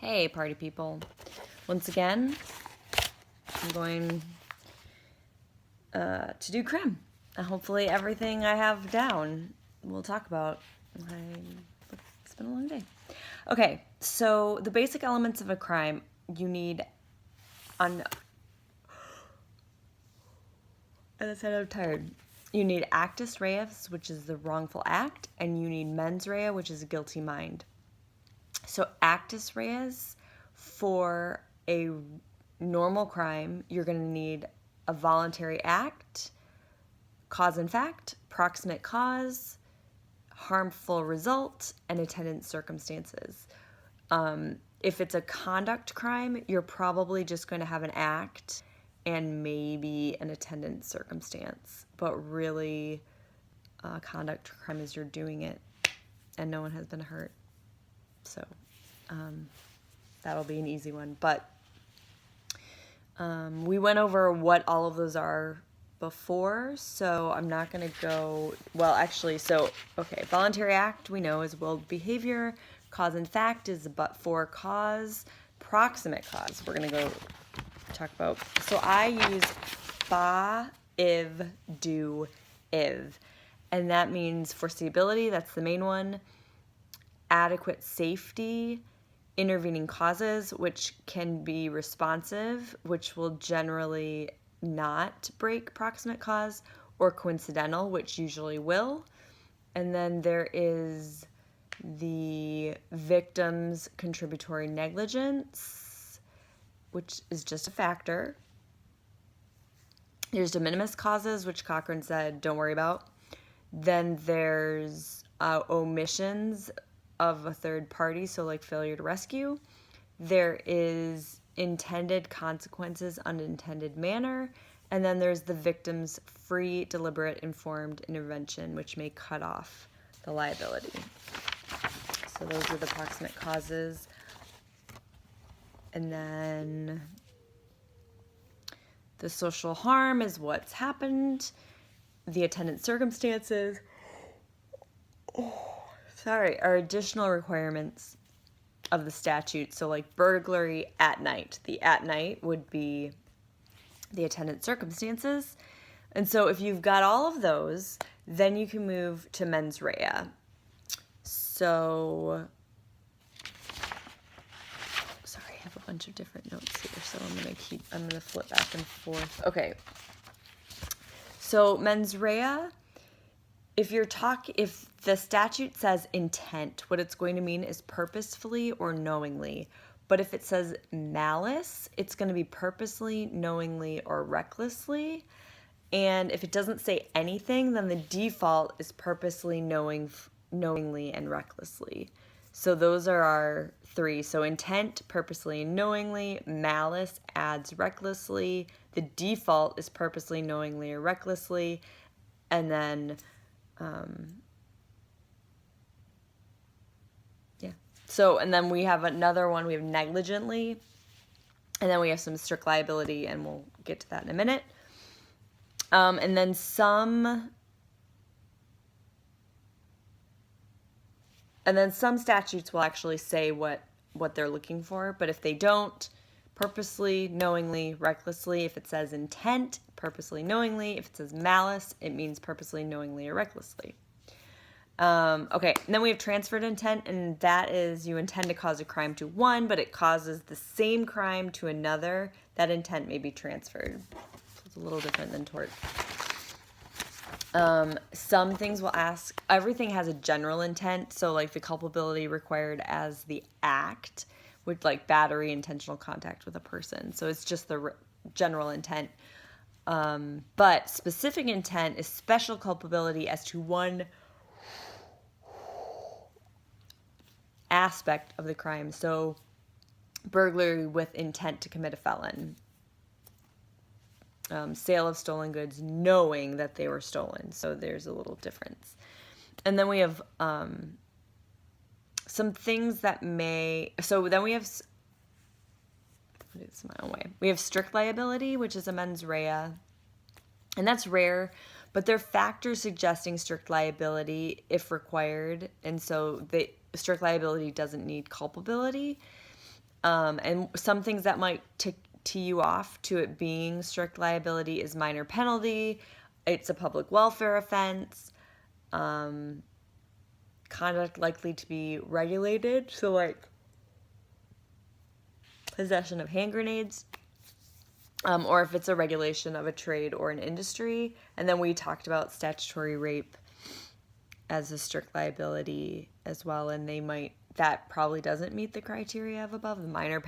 Hey, party people. Once again, I'm going to do Crim. Hopefully everything I have down we'll talk about. It's been a long day. Okay, so the basic elements of a crime, you need as I said, I'm tired. You need actus reus, which is the wrongful act, and you need mens rea, which is a guilty mind. So actus reus, for a normal crime, you're going to need a voluntary act, cause and fact, proximate cause, harmful result, and attendant circumstances. If it's a conduct crime, you're probably just going to have an act and maybe an attendant circumstance. But really, conduct crime is you're doing it and no one has been hurt. So that'll be an easy one. But we went over what all of those are before, so I'm not going to go, well, actually, okay, voluntary act we know is willed behavior, cause and fact is but-for cause, proximate cause we're going to go talk about. So I use fa, if, do, if, and that means foreseeability, that's the main one, adequate safety, intervening causes, which can be responsive, which will generally not break proximate cause, or coincidental, which usually will. And then there is the victim's contributory negligence, which is just a factor. There's de minimis causes, which Cochran said don't worry about. Then there's omissions of a third party, so like failure to rescue. There is intended consequences, unintended manner, and then there's the victim's free, deliberate, informed intervention, which may cut off the liability. So those are the proximate causes. And then the social harm is what's happened, the attendant circumstances, are additional requirements of the statute. So like burglary at night. The at night would be the attendant circumstances. And so if you've got all of those, then you can move to mens rea. So, sorry, I have a bunch of different notes here, so I'm gonna flip back and forth. Okay. So mens rea, if the statute says intent, what it's going to mean is purposefully or knowingly. But if it says malice, it's going to be purposely, knowingly, or recklessly. And if it doesn't say anything, then the default is purposely, knowingly, and recklessly. So those are our three. So intent, purposely, and knowingly. Malice adds recklessly. The default is purposely, knowingly, or recklessly. And then so, and then we have another one, we have negligently, and then we have some strict liability, and we'll get to that in a minute. And then some statutes will actually say what they're looking for, but if they don't, purposely, knowingly, recklessly. If it says intent, purposely, knowingly. If it says malice, it means purposely, knowingly, or recklessly. Okay, and then we have transferred intent, and that is you intend to cause a crime to one, but it causes the same crime to another. That intent may be transferred. So it's a little different than tort. Some things will ask, everything has a general intent, so like the culpability required as the act, with like battery, intentional contact with a person. So it's just the general intent. But specific intent is special culpability as to one aspect of the crime. So burglary with intent to commit a felon. Sale of stolen goods knowing that they were stolen. So there's a little difference. And then we have some things that may, so then we have, I'll do this my own way. We have strict liability, which is a mens rea, and that's rare, but there are factors suggesting strict liability if required, and so the strict liability doesn't need culpability. And some things that might tee you off to it being strict liability is minor penalty. It's a public welfare offense. Conduct likely to be regulated. So like possession of hand grenades. Or if it's a regulation of a trade or an industry. And then we talked about statutory rape as a strict liability as well. And that probably doesn't meet the criteria of above. The minor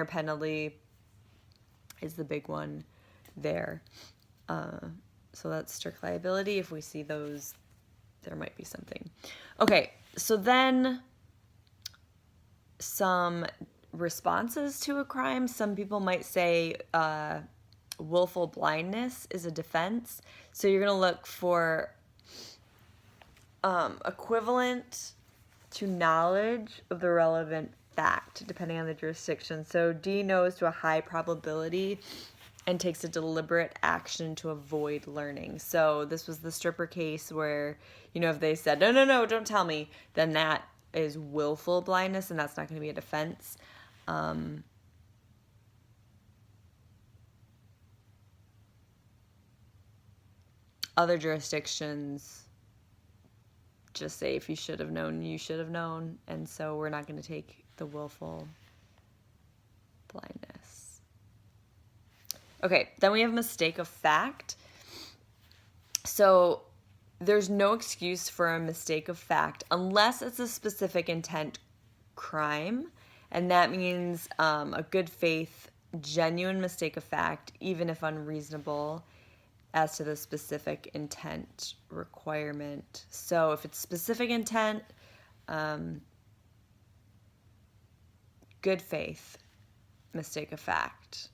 penalty is the big one there. So that's strict liability. If we see those, there might be something. Okay, so then some responses to a crime. Some people might say willful blindness is a defense. So you're going to look for equivalent to knowledge of the relevant fact, depending on the jurisdiction. So D knows to a high probability and takes a deliberate action to avoid learning. So this was the stripper case where, if they said, no, don't tell me, then that is willful blindness, and that's not going to be a defense. Other jurisdictions just say if you should have known, you should have known, and so we're not going to take the willful blindness. Okay, then we have mistake of fact. So there's no excuse for a mistake of fact unless it's a specific intent crime, and that means a good faith, genuine mistake of fact, even if unreasonable, as to the specific intent requirement. So if it's specific intent, good faith, mistake of fact,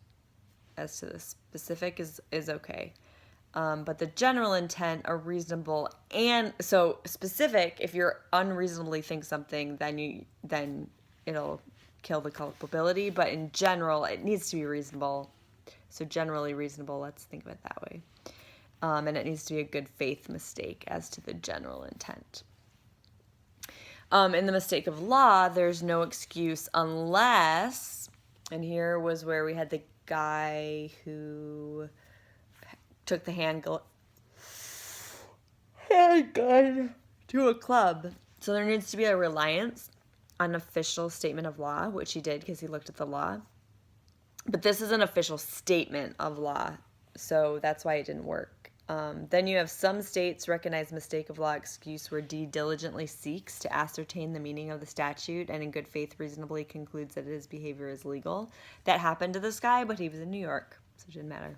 as to the specific is okay. But the general intent are reasonable, and so specific, if you're unreasonably think something, then it'll kill the culpability. But in general, it needs to be reasonable. So generally reasonable, let's think of it that way. And it needs to be a good faith mistake as to the general intent. In the mistake of law, there's no excuse unless, and here was where we had the guy who took the handgun to a club. So there needs to be a reliance on official statement of law, which he did because he looked at the law. But this is an official statement of law, so that's why it didn't work. Then you have some states recognize mistake of law excuse where D diligently seeks to ascertain the meaning of the statute and in good faith reasonably concludes that his behavior is legal. That happened to this guy, but he was in New York, so it didn't matter.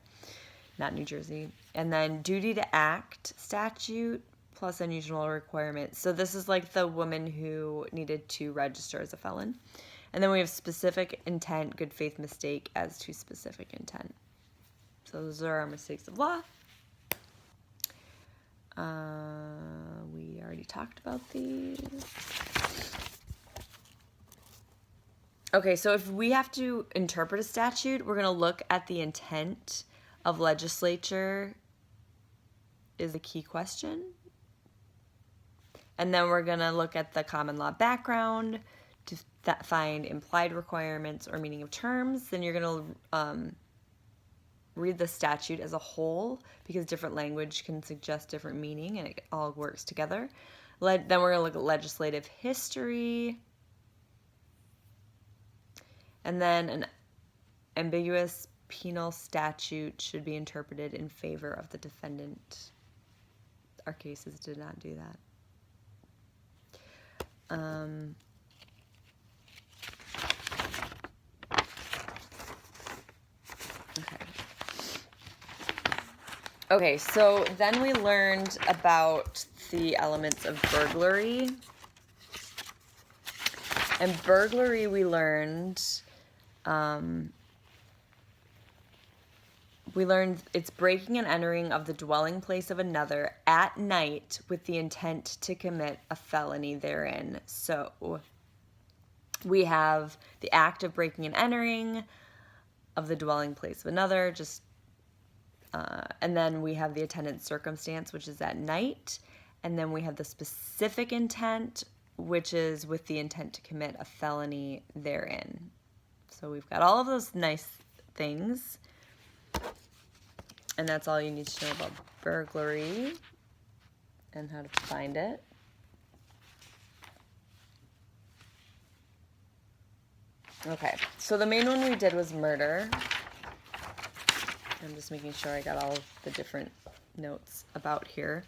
Not New Jersey. And then duty to act statute plus unusual requirements. So this is like the woman who needed to register as a felon. And then we have specific intent, good faith mistake as to specific intent. So those are our mistakes of law. We already talked about these. Okay, so if we have to interpret a statute, we're going to look at the intent of legislature is a key question. And then we're going to look at the common law background to find implied requirements or meaning of terms. Then you're going to read the statute as a whole because different language can suggest different meaning and it all works together. Then we're going to look at legislative history. And then an ambiguous penal statute should be interpreted in favor of the defendant. Our cases did not do that. Okay, so then we learned about the elements of burglary. And burglary we learned it's breaking and entering of the dwelling place of another at night with the intent to commit a felony therein. So we have the act of breaking and entering of the dwelling place of another, and then we have the attendant circumstance, which is at night. And then we have the specific intent, which is with the intent to commit a felony therein. So we've got all of those nice things. And that's all you need to know about burglary and how to find it. Okay, so the main one we did was murder. I'm just making sure I got all of the different notes about here.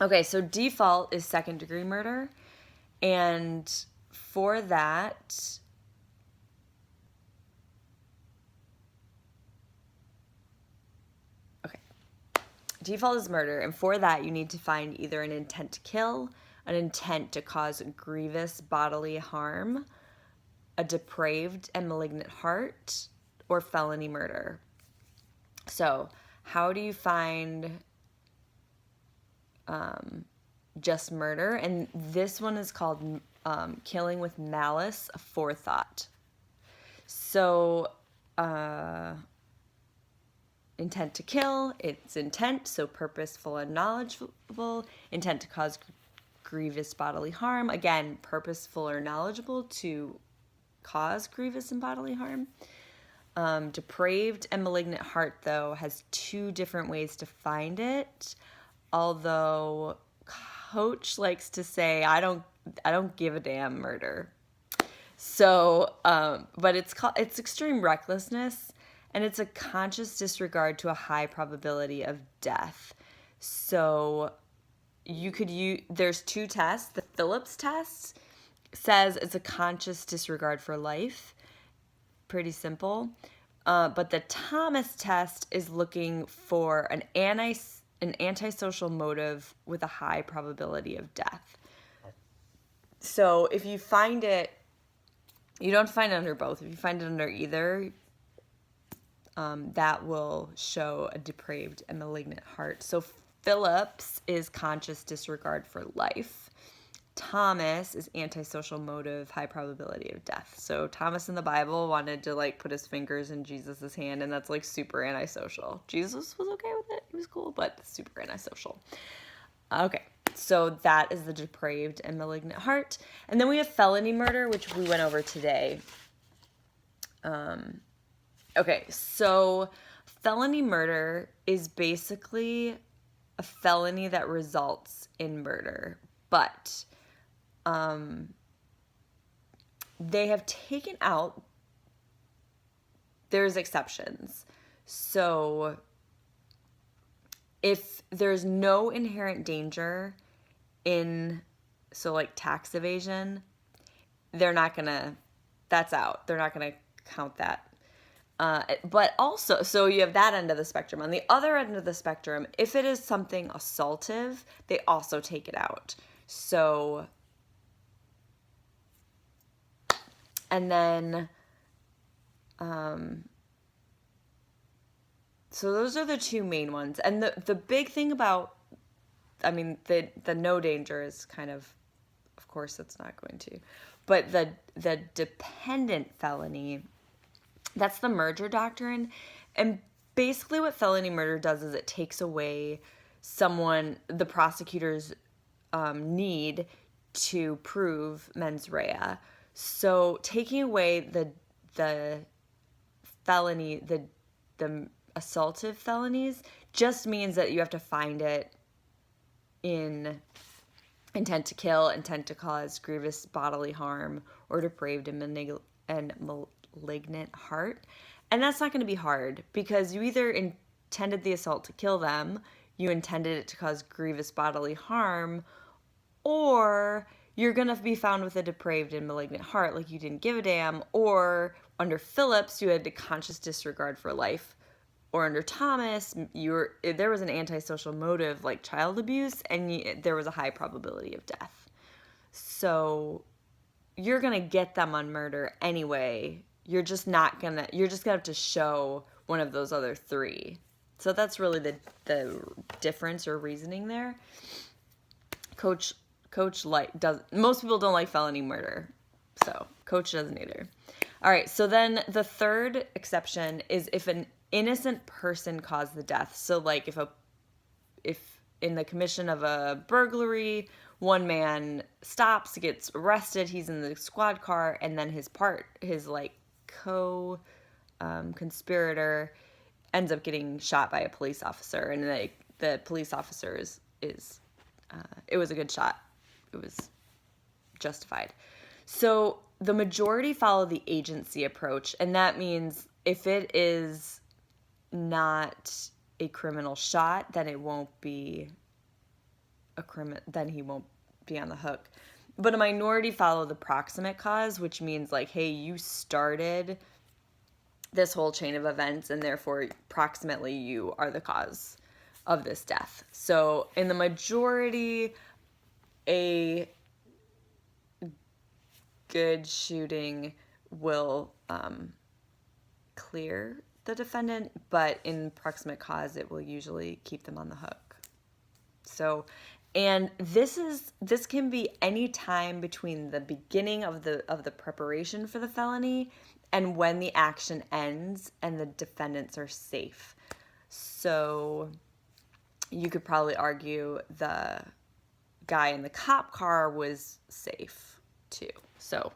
Okay, so default is second-degree murder. And for that, default is murder, and for that you need to find either an intent to kill, an intent to cause grievous bodily harm, a depraved and malignant heart, or felony murder. So how do you find just murder? And this one is called killing with malice aforethought. So intent to kill, it's intent, so purposeful and knowledgeable. Intent to cause grievous bodily harm, again, purposeful or knowledgeable to cause grievous and bodily harm. Depraved and malignant heart, though, has two different ways to find it, although Coach likes to say, I don't give a damn murder. So, but it's extreme recklessness, and it's a conscious disregard to a high probability of death. So there's two tests. The Phillips test says it's a conscious disregard for life. Pretty simple. But the Thomas test is looking for an antisocial motive with a high probability of death. So if you find it, you don't find it under both. If you find it under either, that will show a depraved and malignant heart. So Phillips is conscious disregard for life. Thomas is antisocial motive, high probability of death. So Thomas in the Bible wanted to put his fingers in Jesus's hand, and that's super antisocial. Jesus was okay with it. He was cool, but super antisocial. Okay, so that is the depraved and malignant heart. And then we have felony murder, which we went over today. Okay, so felony murder is basically a felony that results in murder, but they have taken out, there's exceptions. So if there's no inherent danger in, tax evasion, that's out. They're not gonna count that. But also, so you have that end of the spectrum. On the other end of the spectrum, if it is something assaultive, they also take it out. So, and then, so those are the two main ones. And the big thing about, the no danger is kind of course it's not going to. But the dependent felony, that's the merger doctrine. And basically what felony murder does is it takes away the prosecutor's need to prove mens rea. So taking away the felony, the assaultive felonies just means that you have to find it in intent to kill, intent to cause grievous bodily harm, or depraved and malignant heart. And that's not going to be hard because you either intended the assault to kill them, you intended it to cause grievous bodily harm, or you're going to be found with a depraved and malignant heart, like you didn't give a damn, or under Phillips, you had a conscious disregard for life, or under Thomas, there was an antisocial motive like child abuse, and there was a high probability of death. So you're going to get them on murder anyway. You're just going to have to show one of those other three. So that's really the difference or reasoning there. Coach most people don't like felony murder, so Coach doesn't either. All right, so then the third exception is if an innocent person caused the death. So like if in the commission of a burglary, one man stops, gets arrested, he's in the squad car, and then his like conspirator ends up getting shot by a police officer, and the police officer is it was a good shot. It was justified. So the majority follow the agency approach, and that means if it is not a criminal shot, then it won't be then he won't be on the hook. But a minority follow the proximate cause, which means like, hey, you started this whole chain of events, and therefore proximately you are the cause of this death. So in the majority, a good shooting will clear the defendant, but in proximate cause, it will usually keep them on the hook. So, and this can be any time between the beginning of the preparation for the felony and when the action ends and the defendants are safe. So you could probably argue the guy in the cop car was safe too. So,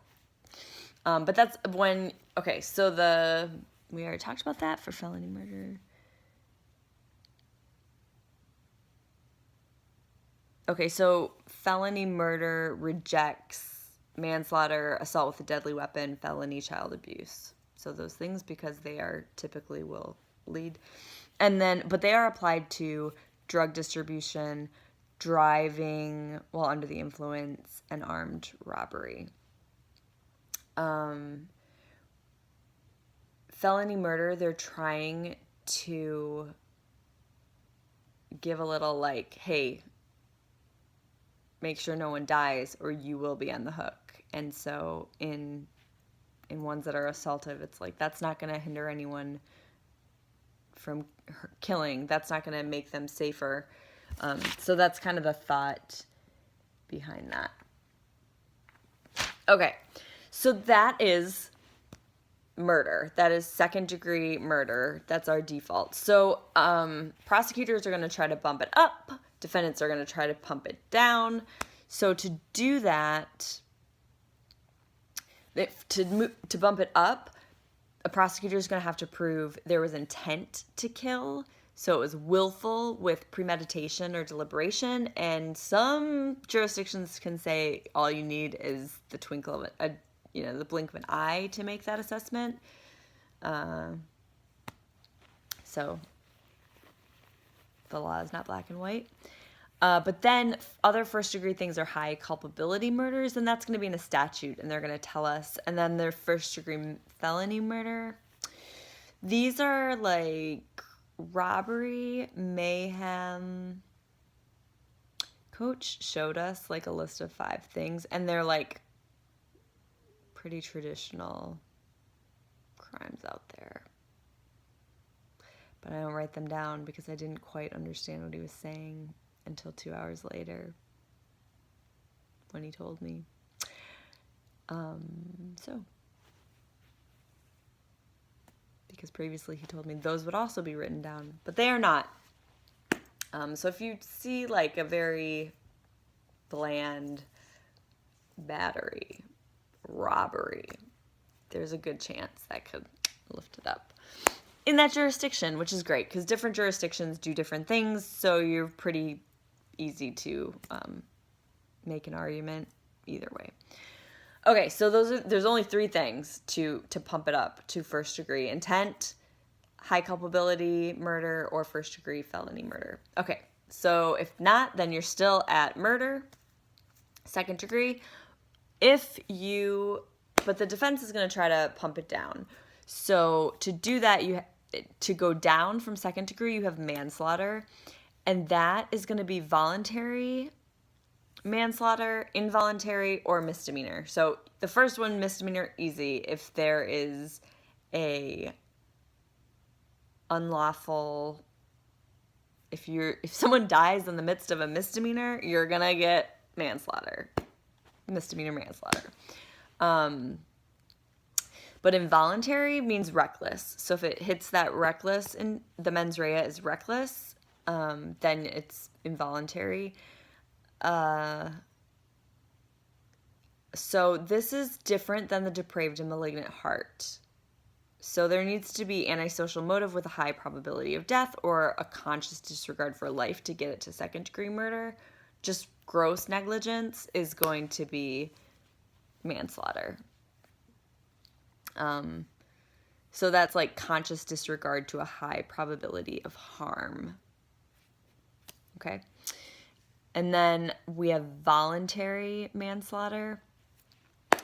but that's when, okay, so we already talked about that for felony murder. Okay, so felony murder rejects manslaughter, assault with a deadly weapon, felony child abuse. So those things, because they are typically will lead. And then, but they are applied to drug distribution, driving while under the influence, and armed robbery. Felony murder, they're trying to give a little like, hey, make sure no one dies or you will be on the hook. And so in ones that are assaultive, it's like, that's not going to hinder anyone from killing. That's not going to make them safer. So that's kind of the thought behind that. Okay, so that is murder. That is second-degree murder. That's our default. So prosecutors are going to try to bump it up. Defendants are going to try to pump it down. So to do that, to bump it up, a prosecutor is going to have to prove there was intent to kill. So it was willful with premeditation or deliberation. And some jurisdictions can say all you need is the twinkle of the blink of an eye to make that assessment. So the law is not black and white. But then other first-degree things are high culpability murders, and that's going to be in a statute, and they're going to tell us. And then their first-degree felony murder. These are like robbery, mayhem. Coach showed us like a list of 5 things, and they're like pretty traditional crimes out there. But I don't write them down because I didn't quite understand what he was saying until 2 hours later when he told me. Because previously he told me those would also be written down, but they are not. So if you see like a very bland battery, robbery, there's a good chance that could lift it up in that jurisdiction, which is great because different jurisdictions do different things, so you're pretty easy to make an argument either way. Okay, so there's only 3 things to pump it up to first degree: intent, high culpability murder, or first degree felony murder. Okay, so if not, then you're still at murder, second degree. But the defense is going to try to pump it down. So to do that, to go down from second degree, you have manslaughter, and that is going to be voluntary manslaughter, involuntary, or misdemeanor. So the first one, misdemeanor, easy. If there is a unlawful, if someone dies in the midst of a misdemeanor, you're gonna get manslaughter, misdemeanor manslaughter. But involuntary means reckless. So if it hits that reckless, and the mens rea is reckless, then it's involuntary. So this is different than the depraved and malignant heart. So there needs to be antisocial motive with a high probability of death or a conscious disregard for life to get it to second-degree murder. Just gross negligence is going to be manslaughter. So that's like conscious disregard to a high probability of harm. Okay. And then we have voluntary manslaughter.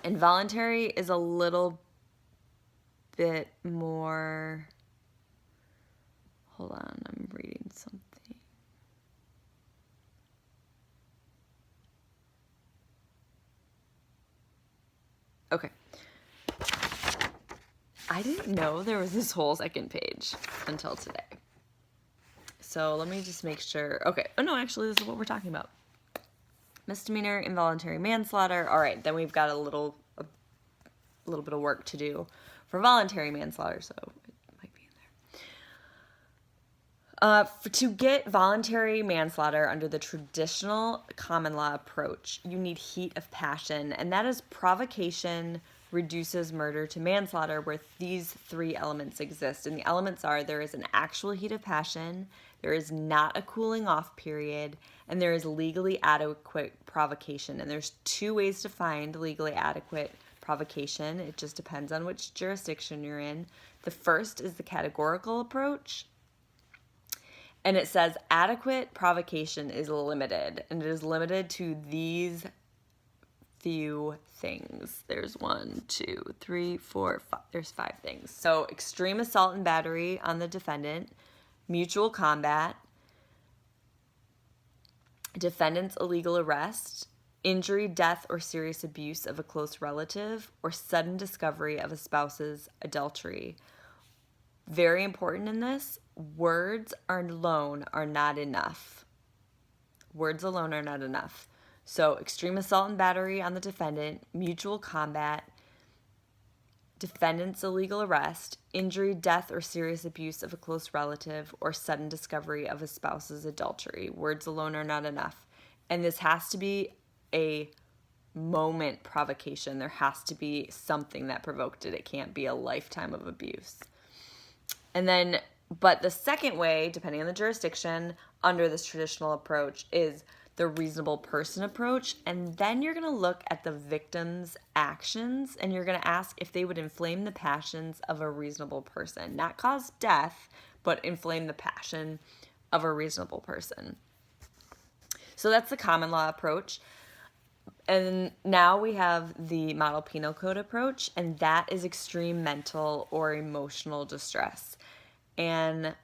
And voluntary is a little bit more, hold on, I'm reading something. Okay. I didn't know there was this whole second page until today. So let me just make sure. Okay. Oh, no, actually, this is what we're talking about. Misdemeanor, involuntary manslaughter. All right, then we've got a little bit of work to do for voluntary manslaughter, so it might be in there. To get voluntary manslaughter under the traditional common law approach, you need heat of passion, and that is provocation reduces murder to manslaughter, where these three elements exist. And the elements are: there is an actual heat of passion, there is not a cooling off period, and there is legally adequate provocation. And there's two ways to find legally adequate provocation. It just depends on which jurisdiction you're in. The first is the categorical approach. And it says adequate provocation is limited, and it is limited to these few things. There's 1, 2, 3, 4, 5. There's 5 things. So extreme assault and battery on the defendant, mutual combat, defendant's illegal arrest, injury, death, or serious abuse of a close relative, or sudden discovery of a spouse's adultery. Very important in this, words alone are not enough. Words alone are not enough. So extreme assault and battery on the defendant, mutual combat, defendant's illegal arrest, injury, death, or serious abuse of a close relative, or sudden discovery of a spouse's adultery. Words alone are not enough. And this has to be a moment provocation. There has to be something that provoked it. It can't be a lifetime of abuse. And then, but the second way, depending on the jurisdiction, under this traditional approach is the reasonable person approach. And then you're going to look at the victim's actions, and you're going to ask if they would inflame the passions of a reasonable person. Not cause death, but inflame the passion of a reasonable person. So that's the common law approach. And now we have the model penal code approach, and that is extreme mental or emotional distress. And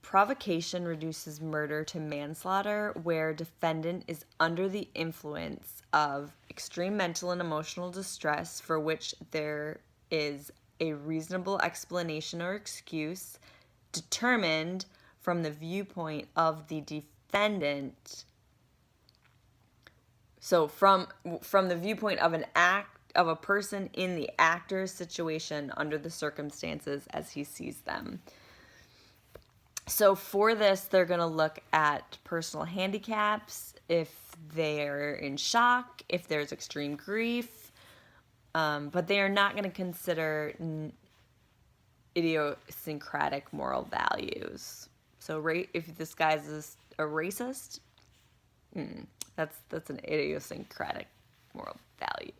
provocation reduces murder to manslaughter, where defendant is under the influence of extreme mental and emotional distress for which there is a reasonable explanation or excuse determined from the viewpoint of the defendant. So from the viewpoint of a person in the actor's situation under the circumstances as he sees them. So for this, they're going to look at personal handicaps, if they're in shock, if there's extreme grief, but they are not going to consider idiosyncratic moral values. So if this guy's a racist, that's an idiosyncratic moral value.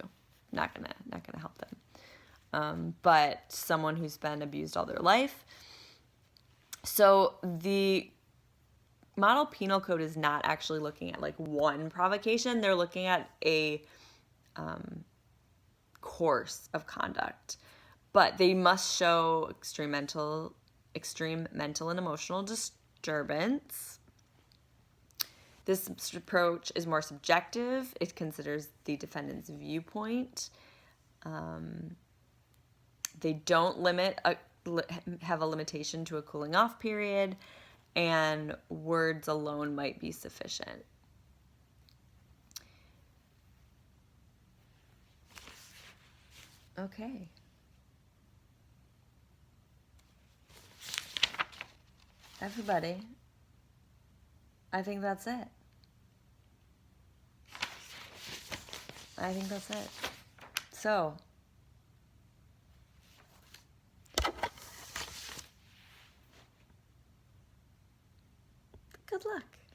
Not gonna help them. But someone who's been abused all their life. So the model penal code is not actually looking at like one provocation. They're looking at a course of conduct, but they must show extreme mental and emotional disturbance. This approach is more subjective. It considers the defendant's viewpoint. They don't have a limitation to a cooling off period, and words alone might be sufficient. Okay. Everybody, I think that's it. So, good luck.